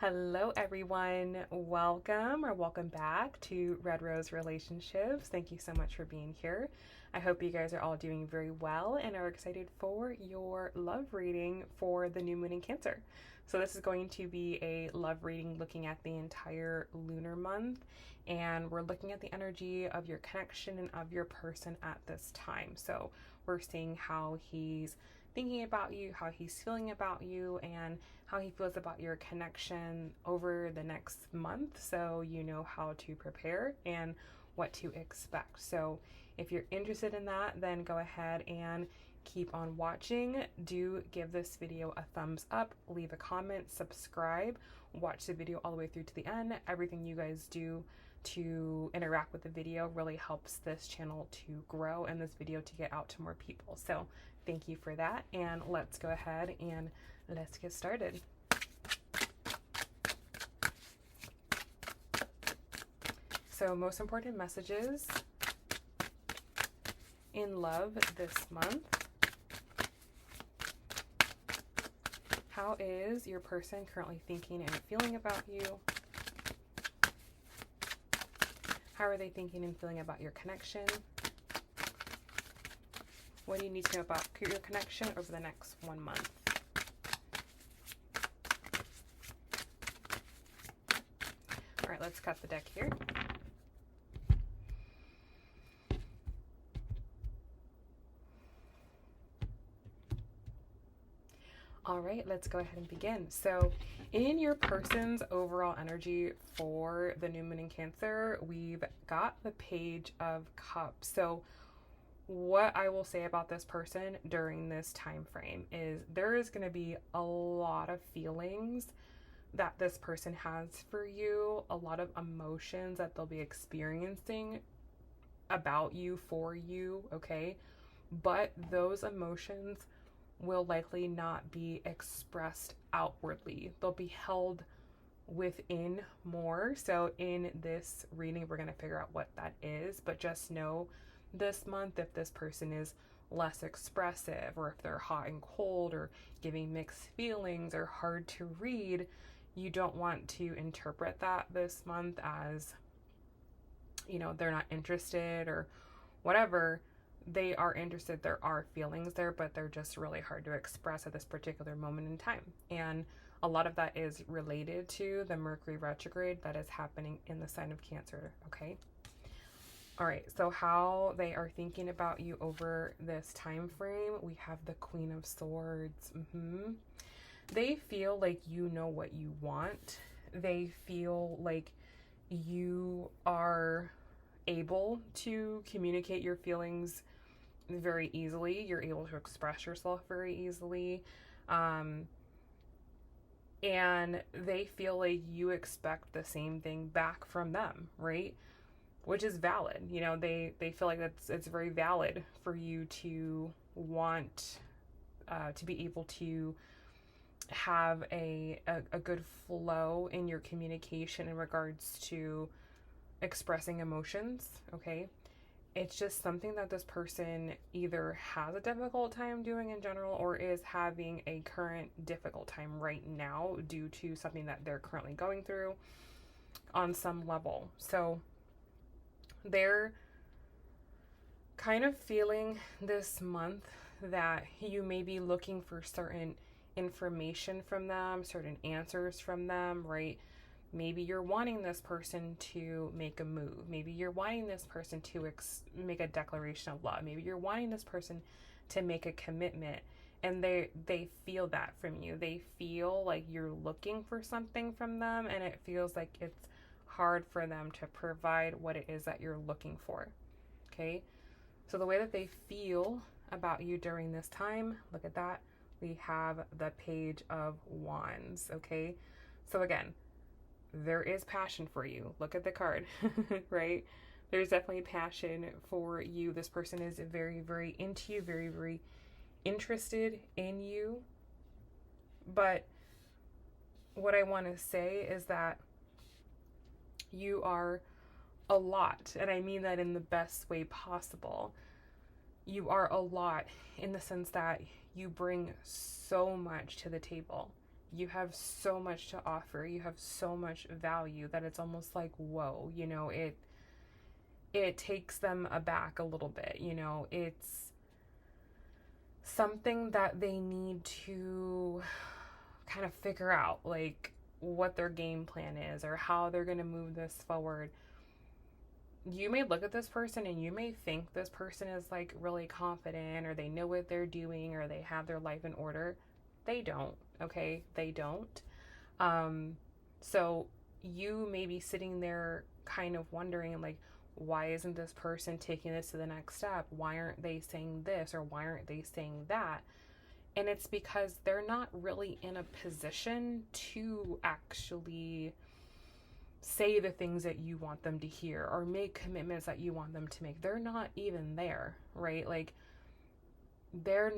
Hello, everyone. Welcome back to Red Rose Relationships. Thank you so much for being here. I hope you guys are all doing very well and are excited for your love reading for the new moon in Cancer. So this is going to be a love reading looking at the entire lunar month, and we're looking at the energy of your connection and of your person at this time. So we're seeing how he's thinking about you, how he's feeling about you, and how he feels about your connection over the next month, so you know how to prepare and what to expect. So if you're interested in that, then go ahead and keep on watching. Do give this video a thumbs up, leave a comment, subscribe, watch the video all the way through to the end. Everything you guys do to interact with the video really helps this channel to grow and this video to get out to more people. So thank you for that, and let's go ahead and let's get started. So most important messages in love this month. How is your person currently thinking and feeling about you? How are they thinking and feeling about your connection? What do you need to know about your connection over the next 1 month? All right, let's cut the deck here. All right, let's go ahead and begin. So in your person's overall energy for the new moon in Cancer, we've got the Page of Cups. So what I will say about this person during this time frame is there is going to be a lot of feelings that this person has for you, a lot of emotions that they'll be experiencing about you, for you, okay? But those emotions will likely not be expressed outwardly. They'll be held within more. So in this reading, we're going to figure out what that is, but just know this month, if this person is less expressive, or if they're hot and cold, or giving mixed feelings, or hard to read, you don't want to interpret that this month as, you know, they're not interested or whatever. They are interested, there are feelings there, but they're just really hard to express at this particular moment in time. And a lot of that is related to the Mercury retrograde that is happening in the sign of Cancer, okay? All right, so how they are thinking about you over this time frame, we have the Queen of Swords. They feel like you know what you want. They feel like you are able to communicate your feelings very easily. You're able to express yourself very easily. And they feel like you expect the same thing back from them, right? Which is valid. You know, they feel like it's very valid for you to want to be able to have a good flow in your communication in regards to expressing emotions, okay? It's just something that this person either has a difficult time doing in general, or is having a current difficult time right now due to something that they're currently going through on some level. So they're kind of feeling this month that you may be looking for certain information from them, certain answers from them, right? Maybe you're wanting this person to make a move. Maybe you're wanting this person to make a declaration of love. Maybe you're wanting this person to make a commitment, and they feel that from you. They feel like you're looking for something from them, and it feels like it's hard for them to provide what it is that you're looking for, okay? So the way that they feel about you during this time, look at that. We have the Page of Wands, okay? So again, there is passion for you. Look at the card, right? There's definitely passion for you. This person is very, very into you, very, very interested in you. But what I want to say is that you are a lot, and I mean that in the best way possible. You are a lot in the sense that you bring so much to the table. you have so much to offer, you have so much value that it's almost like, whoa, it takes them aback a little bit. It's something that they need to kind of figure out, like what their game plan is or how they're going to move this forward. You may look at this person and you may think this person is like really confident, or they know what they're doing, or they have their life in order. They don't, okay? They don't. So you may be sitting there kind of wondering, like, why isn't this person taking this to the next step? Why aren't they saying this, or why aren't they saying that? And it's because they're not really in a position to actually say the things that you want them to hear or make commitments that you want them to make. They're not even there, right? Like, they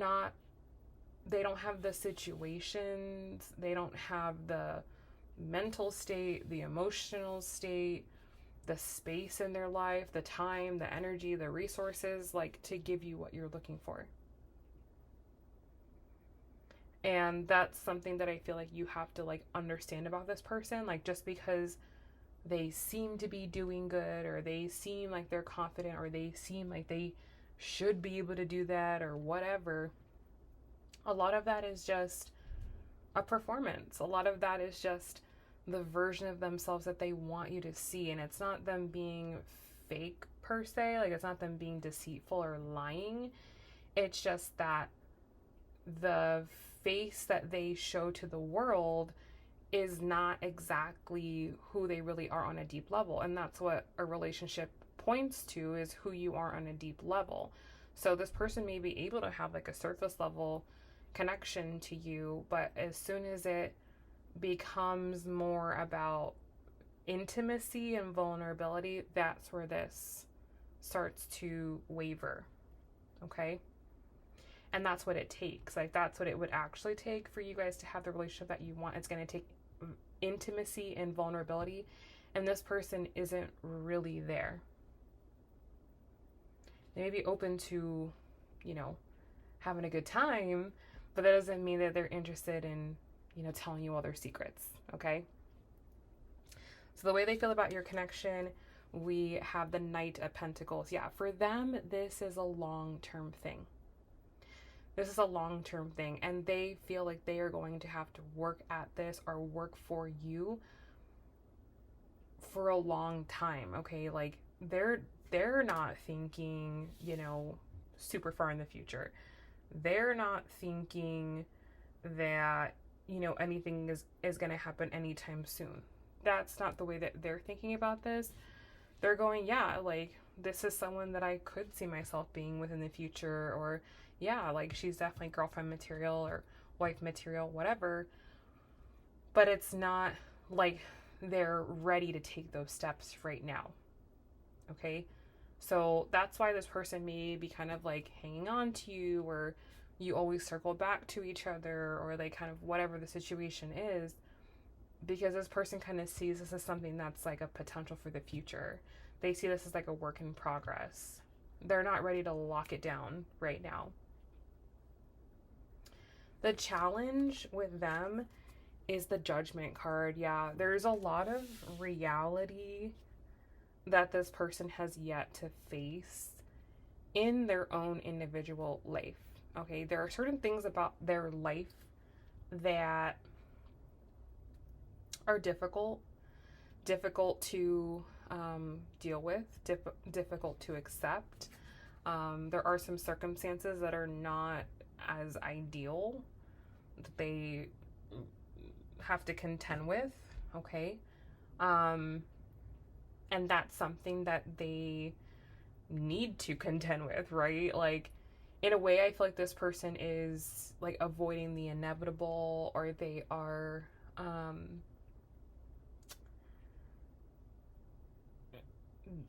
don't have the situations, they don't have the mental state, the emotional state, the space in their life, the time, the energy, the resources, like, to give you what you're looking for. And that's something that I feel like you have to, like, understand about this person. Like, just because they seem to be doing good, or they seem like they're confident, or they seem like they should be able to do that, or whatever, a lot of that is just a performance. A lot of that is just the version of themselves that they want you to see. And it's not them being fake per se, like, it's not them being deceitful or lying. It's just that the face that they show to the world is not exactly who they really are on a deep level. And that's what a relationship points to, is who you are on a deep level. So this person may be able to have like a surface level connection to you, but as soon as it becomes more about intimacy and vulnerability, that's where this starts to waver. Okay? And that's what it takes. Like, that's what it would actually take for you guys to have the relationship that you want. It's going to take intimacy and vulnerability, and this person isn't really there. They may be open to, having a good time, but that doesn't mean that they're interested in, telling you all their secrets, okay? So the way they feel about your connection, we have the Knight of Pentacles. Yeah, for them, this is a long-term thing. This is a long-term thing, and they feel like they are going to have to work at this or work for you for a long time, okay? Like, they're not thinking, super far in the future. They're not thinking that, anything is going to happen anytime soon. That's not the way that they're thinking about this. They're going, yeah, like, this is someone that I could see myself being with in the future, or yeah, like, she's definitely girlfriend material or wife material, whatever. But it's not like they're ready to take those steps right now. Okay? So that's why this person may be kind of like hanging on to you, or you always circle back to each other, or like kind of whatever the situation is, because this person kind of sees this as something that's like a potential for the future. They see this as like a work in progress. They're not ready to lock it down right now. The challenge with them is the Judgment card. Yeah, there's a lot of reality that this person has yet to face in their own individual life. Okay, there are certain things about their life that are difficult to deal with, difficult to accept. There are some circumstances that are not as ideal that they have to contend with, okay? And that's something that they need to contend with, right? Like, in a way, I feel like this person is like avoiding the inevitable, or they are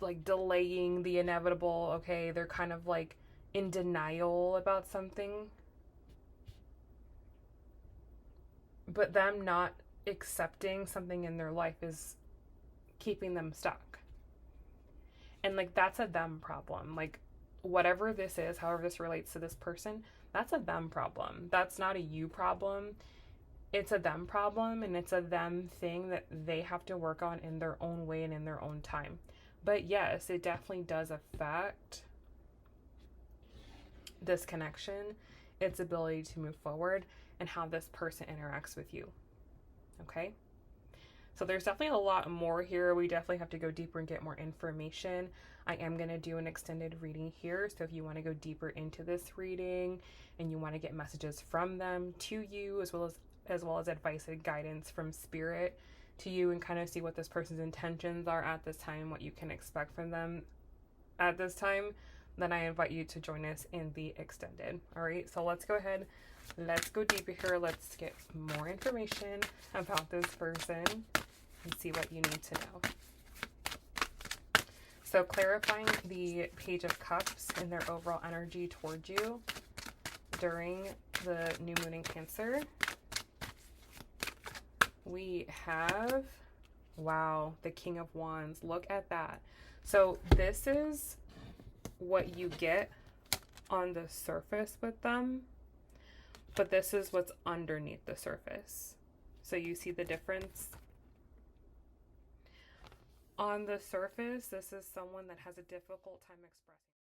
like delaying the inevitable, okay? They're kind of like in denial about something. But them not accepting something in their life is keeping them stuck. And like, that's a them problem. Like, whatever this is, however this relates to this person, that's a them problem. That's not a you problem. it's a them problem and it's a them thing that they have to work on in their own way and in their own time. But yes, it definitely does affect this connection, its ability to move forward, and how this person interacts with you. Okay? So there's definitely a lot more here. We definitely have to go deeper and get more information. I am going to do an extended reading here. So if you want to go deeper into this reading and you want to get messages from them to you, as well as advice and guidance from spirit to you, and kind of see what this person's intentions are at this time, what you can expect from them at this time, then I invite you to join us in the extended. All right, so let's go ahead. Let's go deeper here. Let's get more information about this person and see what you need to know. So clarifying the Page of Cups and their overall energy towards you during the new moon in Cancer. We have, wow, the King of Wands. Look at that. So this is what you get on the surface with them, but this is what's underneath the surface. So you see the difference? On the surface, this is someone that has a difficult time expressing